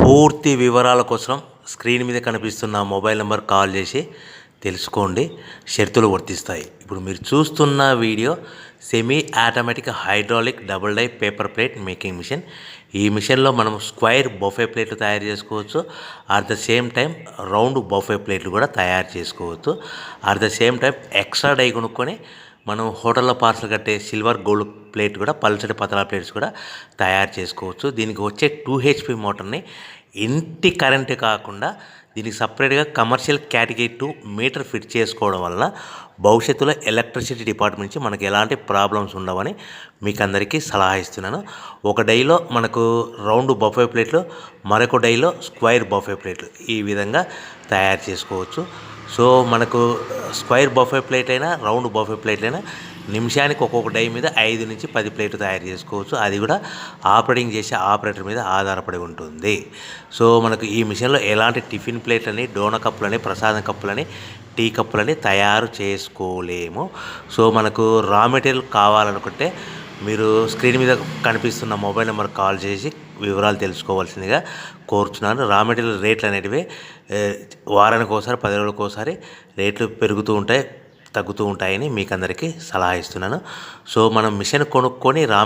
పూర్తి వివరాల కోసం స్క్రీన్ మీద కనిపిస్తున్న మొబైల్ నెంబర్ కాల్ చేసి తెలుసుకోండి. షరతులు వర్తిస్తాయి. ఇప్పుడు మీరు చూస్తున్న video semi automatic hydraulic double die paper plate making machine. ఈ మిషన్లో మనం స్క్వైర్ బఫే ప్లేట్లు తయారు చేసుకోవచ్చు. At the same time round buffet ప్లేట్లు కూడా తయారు చేసుకోవచ్చు. At the same time extra die కొనుక్కొని మనం హోటల్లో పార్సల్ కట్టే సిల్వర్ గోల్డ్ ప్లేట్ కూడా పల్చటి పతలా ప్లేట్స్ కూడా తయారు చేసుకోవచ్చు. దీనికి వచ్చే 2 HP మోటార్ని ఇంటి కరెంటు కాకుండా దీనికి సపరేట్గా కమర్షియల్ కేటగిరీ 2 మీటర్ ఫిట్ చేసుకోవడం వల్ల భవిష్యత్తులో ఎలక్ట్రిసిటీ డిపార్ట్మెంట్ నుంచి మనకి ఎలాంటి ప్రాబ్లమ్స్ ఉండవని మీకు అందరికీ సలహా ఇస్తున్నాను. ఒక డైలో మనకు రౌండ్ బఫే ప్లేట్లు, మరొక డైలో స్క్వైర్ బఫే ప్లేట్లు ఈ విధంగా తయారు చేసుకోవచ్చు. సో మనకు స్క్వైర్ బఫే ప్లేట్ అయినా రౌండ్ బఫే ప్లేట్ అయినా నిమిషానికి ఒక్కొక్క డై మీద 5 నుంచి 10 ప్లేట్లు తయారు చేసుకోవచ్చు. అది కూడా ఆపరేటింగ్ చేసే ఆపరేటర్ మీద ఆధారపడి ఉంటుంది. సో మనకు ఈ మిషన్లో ఎలాంటి టిఫిన్ ప్లేట్లని, డోనా కప్పులని, ప్రసాదం కప్పులని, టీ కప్పులని తయారు చేసుకోలేము. సో మనకు రా మెటీరియల్ కావాలనుకుంటే మీరు స్క్రీన్ మీద కనిపిస్తున్న మొబైల్ నెంబర్ కాల్ చేసి వివరాలు తెలుసుకోవాల్సిందిగా కోరుచున్నాను. రా మెటీరియల్ రేట్లు అనేటివి వారానికి ఒకసారి, 10 రోజులకు ఒకసారి రేట్లు పెరుగుతూ ఉంటాయి, తగ్గుతూ ఉంటాయని మీకు అందరికీ సలహా ఇస్తున్నాను. సో మనం మిషన్ కొనుక్కొని రా